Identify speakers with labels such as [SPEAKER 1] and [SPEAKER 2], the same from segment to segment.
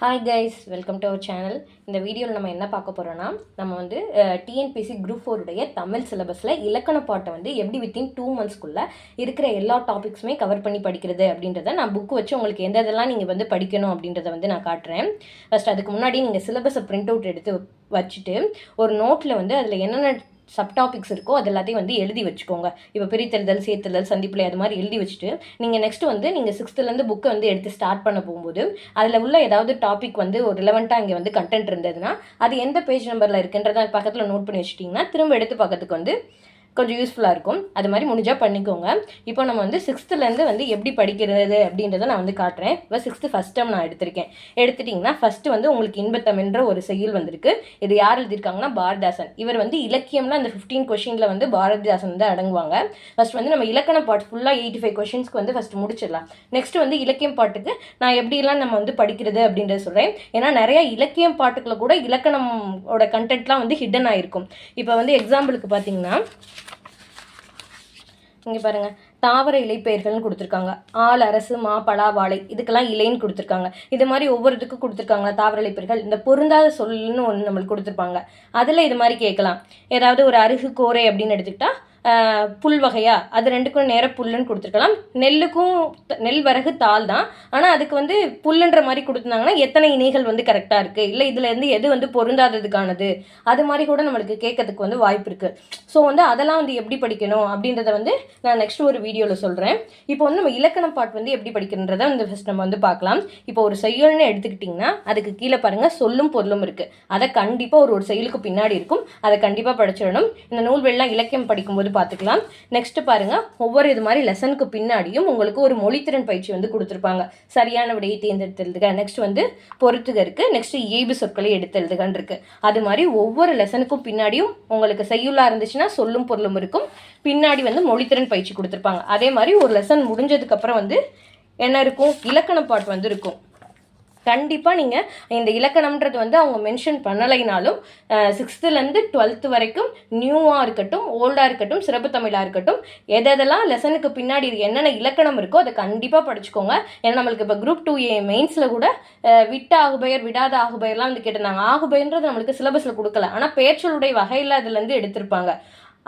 [SPEAKER 1] Hi guys, welcome to our channel. இந்த வீடியோவில் நம்ம என்ன பார்க்க போகிறோன்னா, நம்ம வந்து டிஎன்பிசி குரூப் 4 தமிழ் சிலபஸில் இலக்கண பாட்டை வந்து எப்படி வித்தின் 2 monthsக்குள்ளே இருக்கிற எல்லா டாபிக்ஸுமே கவர் பண்ணி படிக்கிறது அப்படின்றத நான் புக்கு வச்சு உங்களுக்கு எந்த இதெல்லாம் நீங்கள் வந்து படிக்கணும் அப்படின்றத வந்து நான் காட்டுறேன். ஃபஸ்ட் அதுக்கு முன்னாடி நீங்கள் சிலபஸை பிரிண்ட் அவுட் எடுத்து வச்சுட்டு ஒரு நோட்டில் வந்து அதில் என்னென்ன சப்டாபிக்ஸ் இருக்கோ அது எல்லாத்தையும் வந்து எழுதி வச்சுக்கோங்க. இப்போ பிரித்தெழுதல், சேர்த்தெழுதல், சந்திப்பிலை அது மாதிரி எழுதி வச்சுட்டு நீங்கள் நெக்ஸ்ட் வந்து நீங்கள் 6th புக்கை வந்து எடுத்து ஸ்டார்ட் பண்ண போகும்போது அதில் உள்ள ஏதாவது டாபிக் வந்து ஒரு ரிலவெண்ட்டாக இங்கே வந்து கண்டென்ட் இருந்ததுன்னா அது எந்த பேஜ் நம்பரில் இருக்குன்றதை பக்கத்தில் நோட் பண்ணி வச்சுட்டிங்கன்னா திரும்ப எடுத்து பார்க்கறதுக்கு வந்து கொஞ்சம் யூஸ்ஃபுல்லாக இருக்கும். அது மாதிரி முடிஞ்சால் பண்ணிக்கோங்க. இப்போ நம்ம வந்து 6th வந்து எப்படி படிக்கிறது அப்படின்றத நான் வந்து காட்டுறேன். இப்போ 6th ஃபஸ்ட் டைம் நான் எடுத்துட்டிங்கன்னா ஃபஸ்ட்டு வந்து உங்களுக்கு இன்பத்தமிழ்ன்ற ஒரு செய்யுள் வந்திருக்கு. இது யார் எழுதியிருக்காங்கன்னா பாரதிதாசன். இவர் வந்து இலக்கியம்னா அந்த 15 கொஷினில் வந்து பாரதிதாசன் வந்து அடங்குவாங்க. ஃபஸ்ட் வந்து நம்ம இலக்கண பாட்டு ஃபுல்லாக 85 கொஷின்ஸ்க்கு வந்து ஃபஸ்ட்டு முடிச்சிடலாம். நெக்ஸ்ட் வந்து இலக்கியம் பாட்டுக்கு நான் எப்படிலாம் நம்ம வந்து படிக்கிறது அப்படின்றத சொல்கிறேன். ஏன்னா நிறைய இலக்கியம் பாட்டுக்குள்ள கூட இலக்கணமோட கண்டென்ட்லாம் வந்து ஹிடன் ஆகிருக்கும். இப்போ வந்து எக்ஸாம்பிளுக்கு பார்த்தீங்கன்னா இங்கே பாருங்கள், தாவர இலைப்பெயர்கள்னு கொடுத்துருக்காங்க. ஆள், அரசு, மா, பலா, வாழை இதுக்கெல்லாம் இலைன்னு கொடுத்துருக்காங்க. இது மாதிரி ஒவ்வொரு இதுக்கும் கொடுத்துருக்காங்க. தாவர இலைப்பெயர்கள் இந்த பொருந்தாத சொல்லுன்னு ஒன்று நம்மளுக்கு கொடுத்துருப்பாங்க. அதில் இது மாதிரி கேட்கலாம். ஏதாவது ஒரு அருகு, கோரை அப்படின்னு எடுத்துக்கிட்டால் புல் வகையா, அது ரெண்டுக்கும் நேர புல்லுன்னு கொடுத்துருக்கலாம். நெல்லுக்கும் நெல் வரகு தாள் தான், ஆனால் அதுக்கு வந்து புல்லுன்ற மாதிரி கொடுத்துருந்தாங்கன்னா எத்தனை இணைகள் வந்து கரெக்டாக இருக்குது, இல்லை இதுலேருந்து எது வந்து பொருந்தாததுக்கானது, அது மாதிரி கூட நம்மளுக்கு கேட்கறதுக்கு வந்து வாய்ப்பு இருக்குது. ஸோ வந்து அதெல்லாம் வந்து எப்படி படிக்கணும் அப்படின்றத வந்து நான் நெக்ஸ்ட் ஒரு வீடியோவில் சொல்கிறேன். இப்போ வந்து நம்ம இலக்கண பாட்டு வந்து எப்படி படிக்கணுன்றதை வந்து ஃபஸ்ட் நம்ம வந்து பார்க்கலாம். இப்போ ஒரு செய்யுள்னு எடுத்துக்கிட்டிங்கன்னா அதுக்கு கீழே பாருங்கள் சொல்லும் பொருளும் இருக்குது. அதை கண்டிப்பாக ஒரு செயலுக்கு பின்னாடி இருக்கும். அதை கண்டிப்பாக படிச்சிடணும். இந்த நூல்வெல்லாம் இலக்கியம் படிக்கும்போது பார்த்துக்கலாம். நெக்ஸ்ட் பாருங்க, ஒவ்வொரு இது மாதிரி லெசனுக்கு பின்னாடியும் உங்களுக்கு ஒரு மொழித்திறன் பயிற்சி வந்து கொடுத்துருப்பாங்க. சரியான விடையை தேர்ந்தெடுத்தெழுதுக, நெக்ஸ்ட் வந்து பொறுத்துக இருக்கு, நெக்ஸ்ட் இயல்பு சொற்களை எடுத்தெழுதுகன்னு இருக்கு. அது மாதிரி ஒவ்வொரு லெசனுக்கும் பின்னாடியும் உங்களுக்கு செய்யுளா இருந்துச்சுன்னா சொல்லும் பொருளும் இருக்கும், பின்னாடி வந்து மொழித்திறன் பயிற்சி கொடுத்துருப்பாங்க. அதே மாதிரி ஒரு லெசன் முடிஞ்சதுக்கு அப்புறம் வந்து என்ன இருக்கும், இலக்கண பாட்டு வந்து இருக்கும். கண்டிப்பாக நீங்கள் இந்த இலக்கணம்ன்றது வந்து அவங்க மென்ஷன் பண்ணலைனாலும் 6th 12th வரைக்கும் நியூவாக இருக்கட்டும், ஓல்டாக இருக்கட்டும், சிறப்பு தமிழாக இருக்கட்டும், எதெல்லாம் லெசனுக்கு பின்னாடி என்னென்ன இலக்கணம் இருக்கோ அதை கண்டிப்பாக படிச்சுக்கோங்க. ஏன்னா நம்மளுக்கு இப்போ குரூப் 2A மெயின்ஸில் கூட விட்ட ஆகுபெயர், விடாத ஆகுபெயர்லாம் வந்து கேட்டிருந்தாங்க. ஆகுபெயர்ன்றது நம்மளுக்கு சிலபஸில் கொடுக்கல, ஆனால் பெயர்ச்சொல்லுடைய வகையில் அதுலேருந்து எடுத்திருப்பாங்க.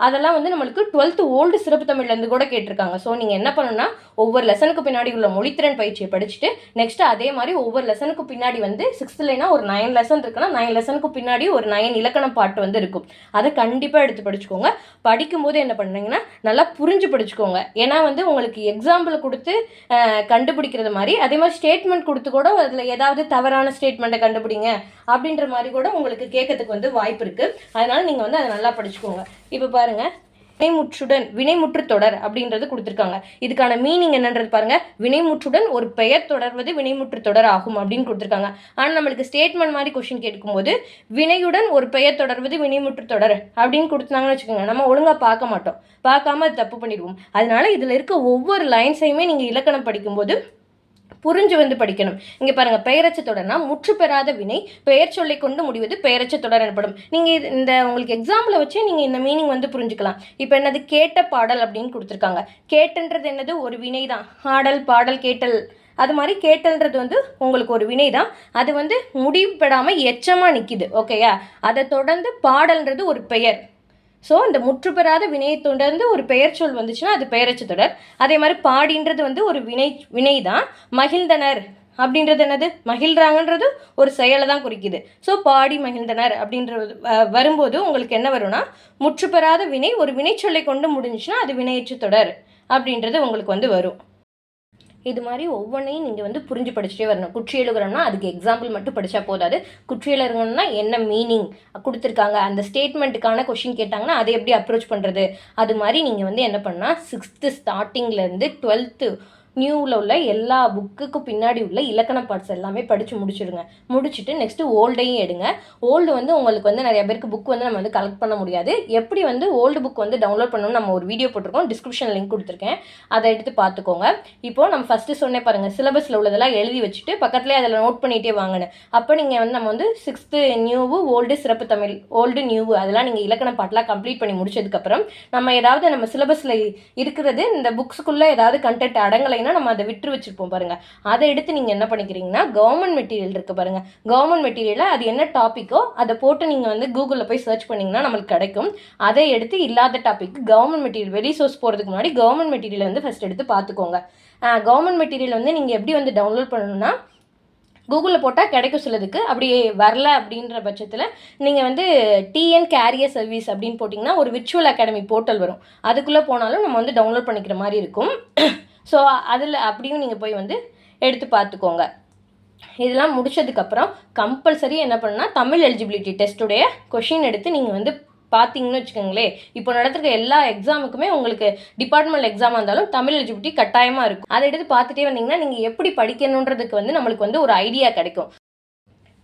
[SPEAKER 1] அதெல்லாம் வந்து நம்மளுக்கு 12th ஓல்டு சிறப்பு தமிழ்லேருந்து கூட கேட்டிருக்காங்க. ஸோ நீங்கள் என்ன பண்ணணும்னா ஒவ்வொரு லெசனுக்கு பின்னாடி உள்ள மொழித்திறன் பயிற்சியை படிச்சுட்டு நெக்ஸ்ட் அதே மாதிரி ஒவ்வொரு லெசனுக்கு பின்னாடி வந்து 6th ஒரு 9 லெசன் இருக்குன்னா 9 லெசனுக்கு பின்னாடி ஒரு 9 இலக்கணம் பாட்டு வந்து இருக்கும். அதை கண்டிப்பாக எடுத்து படிச்சுக்கோங்க. படிக்கும்போது என்ன பண்ணுறீங்கன்னா நல்லா புரிஞ்சு படிச்சுக்கோங்க. ஏன்னா வந்து உங்களுக்கு எக்ஸாம்பிள் கொடுத்து கண்டுபிடிக்கிறது மாதிரி, அதே மாதிரி ஸ்டேட்மெண்ட் கொடுத்து கூட அதில் ஏதாவது தவறான ஸ்டேட்மெண்ட்டை கண்டுபிடிங்க அப்படின்ற மாதிரி கூட உங்களுக்கு கேட்கறதுக்கு வந்து வாய்ப்பு இருக்குது. அதனால் நீங்கள் வந்து அதை நல்லா படிச்சுக்கோங்க. இப்போ பாருங்க, வினைமுற்று தொடர் அப்படின்றது கொடுத்துருக்காங்க. இதுக்கான மீனிங் என்னன்றது பாருங்க. வினைமுற்றுடன் ஒரு பெயர் தொடர்வது வினைமுற்று தொடர் ஆகும் அப்படின்னு கொடுத்துருக்காங்க. ஆனால் நம்மளுக்கு ஸ்டேட்மெண்ட் மாதிரி கொஸ்டின் கேட்கும்போது வினையுடன் ஒரு பெயர் தொடர்வது வினைமுற்று தொடர் அப்படின்னு கொடுத்தாங்கன்னு வச்சுக்கோங்க, நம்ம ஒழுங்காக பார்க்க மாட்டோம். பார்க்காம அது தப்பு பண்ணிடுவோம். அதனால இதில் இருக்க ஒவ்வொரு லைன்ஸையுமே நீங்கள் இலக்கணம் படிக்கும்போது புரிஞ்சு வந்து படிக்கணும். இங்கே பாருங்கள், பெயரச்ச தொடர்னா முற்று பெறாத வினை பெயர் சொல்லை கொண்டு முடிவது பெயரச்ச தொடர் எனப்படும். நீங்கள் இந்த உங்களுக்கு எக்ஸாம்பிளை வச்சு நீங்கள் இந்த மீனிங் வந்து புரிஞ்சுக்கலாம். இப்போ என்னது, கேட்ட பாடல் அப்படின்னு கொடுத்துருக்காங்க. கேட்டன்றது என்னது, ஒரு வினை தான். ஆடல், பாடல், கேட்டல், அது மாதிரி கேட்டல்ன்றது வந்து உங்களுக்கு ஒரு வினை தான். அது வந்து முடிவுபடாமல் எச்சமாக நிற்கிது. ஓகேயா? அதை தொடர்ந்து பாடல்ன்றது ஒரு பெயர். ஸோ இந்த முற்று பெறாத வினையை தொடர்ந்து ஒரு பெயர் சொல் வந்துச்சுன்னா அது பெயரச்சு தொடர். அதே மாதிரி பாடின்றது வந்து ஒரு வினை தான். மகிழ்ந்தனர் அப்படின்றது என்னது, மகிழ்றாங்கன்றது ஒரு செயலை தான் குறிக்குது. ஸோ பாடி மகிழ்ந்தனர் அப்படின்றது வரும்போது உங்களுக்கு என்ன வரும்னா, முற்று பெறாத வினை ஒரு வினைச்சொல்லை கொண்டு முடிஞ்சுச்சுன்னா அது வினையற்று தொடர் அப்படின்றது உங்களுக்கு வந்து வரும். இது மாதிரி ஒவ்வொன்றையும் நீங்கள் வந்து புரிஞ்சு படிச்சுட்டே வரணும். குற்றியலுகிறோம்னா அதுக்கு எக்ஸாம்பிள் மட்டும் படித்தா போதாது. குற்றியலுகிறோம்னா என்ன மீனிங் கொடுத்துருக்காங்க, அந்த ஸ்டேட்மெண்ட்டுக்கான கொஷின் கேட்டாங்கன்னா அதை எப்படி அப்ரோச் பண்ணுறது, அது மாதிரி நீங்கள் வந்து என்ன பண்ணால் 6th ஸ்டார்டிங்லேருந்து 12th நியூவில் உள்ள எல்லா புக்குக்கும் பின்னாடி உள்ள இலக்கண பார்ட்ஸ் எல்லாமே படித்து முடிச்சுடுங்க. முடிச்சுட்டு நெக்ஸ்ட்டு ஓல்டையும் எடுங்க. ஓல்டு வந்து உங்களுக்கு வந்து நிறைய பேருக்கு புக் வந்து நம்ம வந்து கலெக்ட் பண்ண முடியாது. எப்படி வந்து ஓல்டு புக் வந்து டவுன்லோட் பண்ணணும்னு நம்ம ஒரு வீடியோ போட்டிருக்கோம், டிஸ்கிரிப்ஷன் லிங்க் கொடுத்துருக்கேன், அதை எடுத்து பார்த்துக்கோங்க. இப்போது நம்ம ஃபஸ்ட்டு சொன்னே பாருங்கள், சிலபஸில் உள்ளதெல்லாம் எழுதி வச்சுட்டு பக்கத்துலேயே அதில் நோட் பண்ணிகிட்டே வாங்கினேன். அப்போ நீங்கள் வந்து நம்ம வந்து 6th நியூவு, ஓல்டு, சிறப்பு தமிழ், ஓல்டு, நியூவு அதெல்லாம் நீங்கள் இலக்கண பாட்டெலாம் கம்ப்ளீட் பண்ணி முடிச்சதுக்கப்புறம் நம்ம ஏதாவது நம்ம சிலபஸில் இருக்கிறது இந்த புக்ஸுக்குள்ளே ஏதாவது கண்டென்ட் அடங்கலை இல்லைன்னா நம்ம அதை விட்டு வச்சுருப்போம் பாருங்கள், அதை எடுத்து நீங்கள் என்ன பண்ணிக்கிறீங்கன்னா கவர்மெண்ட் மெட்டீரியல் இருக்குது பாருங்கள், கவர்மெண்ட் மெட்டீரியலில் அது என்ன டாப்பிக்கோ அதை போட்டு நீங்கள் வந்து கூகுளில் போய் சர்ச் பண்ணிங்கன்னா நம்மளுக்கு கிடைக்கும். அதை எடுத்து இல்லாத டாபிக் கவர்மெண்ட் மெட்டீரியல் வெளி சோர்ஸ் போகிறதுக்கு முன்னாடி கவர்மெண்ட் மெட்டீரியல் வந்து ஃபஸ்ட் எடுத்து பார்த்துக்கோங்க. கவர்மெண்ட் மெட்டீரியல் வந்து நீங்கள் எப்படி வந்து டவுன்லோட் பண்ணணும்னா கூகுளில் போட்டால் கிடைக்கும் சிலதுக்கு, அப்படி வரல அப்படின்ற பட்சத்தில் நீங்கள் வந்து டிஎன் கேரியர் சர்வீஸ் அப்படின்னு போட்டிங்கன்னா ஒரு விர்ச்சுவல் அகாடமி போர்ட்டல் வரும், அதுக்குள்ளே போனாலும் நம்ம வந்து டவுன்லோட் பண்ணிக்கிற மாதிரி இருக்கும். ஸோ அதில் அப்படியும் நீங்கள் போய் வந்து எடுத்து பார்த்துக்கோங்க. இதெல்லாம் முடிச்சதுக்கப்புறம் கம்பல்சரி என்ன பண்ணால் தமிழ் எலிஜிபிலிட்டி டெஸ்ட்டுடைய கொஷின் எடுத்து நீங்கள் வந்து பார்த்தீங்கன்னு வச்சுக்கோங்களேன். இப்போ நடத்துகிற எல்லா எக்ஸாமுக்குமே உங்களுக்கு டிபார்ட்மெண்ட் எக்ஸாமாக இருந்தாலும் தமிழ் எலிஜிபிலிட்டி கட்டாயமாக இருக்கும். அதை எடுத்து பார்த்துட்டே வந்தீங்கன்னா நீங்கள் எப்படி படிக்கணுன்றதுக்கு வந்து நம்மளுக்கு வந்து ஒரு ஐடியா கிடைக்கும்.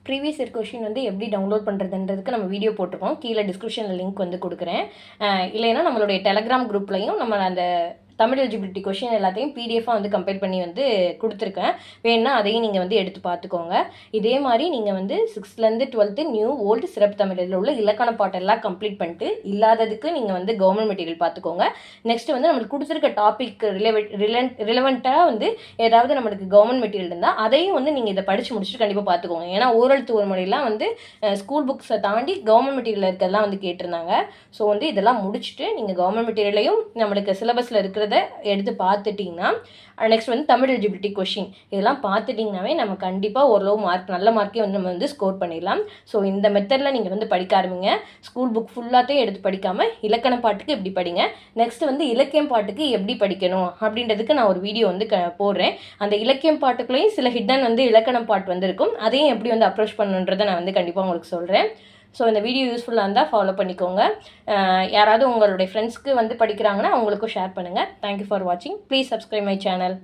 [SPEAKER 1] ப்ரீவியஸ் இயர் கொஷின் வந்து எப்படி டவுன்லோட் பண்ணுறதுன்றதுக்கு நம்ம வீடியோ போட்டிருக்கோம், கீழே டிஸ்கிரிப்ஷனில் லிங்க் வந்து கொடுக்குறேன். இல்லைன்னா நம்மளுடைய டெலகிராம் குரூப்லையும் நம்ம அந்த தமிழ் எலிஜிபிலிட்டி கொஷின் எல்லாத்தையும் பிடிஎஃபாக வந்து கம்பேர் பண்ணி வந்து கொடுத்துருக்கேன், வேணுன்னா அதையும் நீங்கள் வந்து எடுத்து பார்த்துக்கோங்க. இதே மாதிரி நீங்கள் வந்து 6th 12th நியூ ஓல்டு சிறப்பு தமிழில் உள்ள இலக்கண பாட்டெல்லாம் கம்ப்ளீட் பண்ணிட்டு இல்லாததுக்கு நீங்கள் வந்து கவர்மெண்ட் மெட்டீரியல் பார்த்துக்கோங்க. நெக்ஸ்ட் வந்து நம்மளுக்கு கொடுத்துருக்க டாபிக் ரிலவெண்ட்டாக வந்து ஏதாவது நம்மளுக்கு கவர்மெண்ட் மெட்டீரியல் இருந்தால் அதையும் வந்து நீங்கள் இதை படித்து முடிச்சுட்டு கண்டிப்பாக பார்த்துக்கோங்க. ஏன்னா ஓரல் ஒரு மொழியெல்லாம் வந்து ஸ்கூல் புக்ஸை தாண்டி கவர்மெண்ட் மெட்டீரியல் இருக்கிறதெல்லாம் வந்து கேட்டிருந்தாங்க. ஸோ வந்து இதெல்லாம் முடிச்சுட்டு நீங்கள் கவர்மெண்ட் மெட்டீரியலையும் நம்மளுக்கு சிலபஸில் இருக்கிறத எடுத்து பார்த்துட்டிங்கன்னா நெக்ஸ்ட் வந்து தமிழ் எலிஜிபிலிட்டி கொஷின் இதெல்லாம் பார்த்துட்டிங்கனாவே நம்ம கண்டிப்பாக ஓரளவு மார்க் நல்ல மார்க்கே வந்து நம்ம வந்து ஸ்கோர் பண்ணிடலாம். ஸோ இந்த மெத்தடில் நீங்கள் வந்து படிக்க ஆரம்பிங்க. ஸ்கூல் புக் ஃபுல்லாத்தையும் எடுத்து படிக்காமல் இலக்கண பாட்டுக்கு எப்படி படிங்க, நெக்ஸ்ட் வந்து இலக்கியம் பாட்டுக்கு எப்படி படிக்கணும் அப்படின்றதுக்கு நான் ஒரு வீடியோ வந்து போடுறேன். அந்த இலக்கியம் பாட்டுக்குள்ளேயும் சில ஹிடன் வந்து இலக்கணம் பாட்டு வந்து இருக்கும், அதையும் எப்படி வந்து அப்ரோச் பண்ணுன்றதை நான் வந்து கண்டிப்பாக உங்களுக்கு சொல்கிறேன். ஸோ இந்த வீடியோ யூஸ்ஃபுல்லாக இருந்தால் ஃபாலோ பண்ணிக்கோங்க. யாராவது உங்களுடைய ஃப்ரெண்ட்ஸ்க்கு வந்து படிக்கிறாங்கன்னா அவங்களுக்கும் ஷேர் பண்ணுங்கள். தேங்க்யூ ஃபார் வாட்சிங். Please subscribe my channel.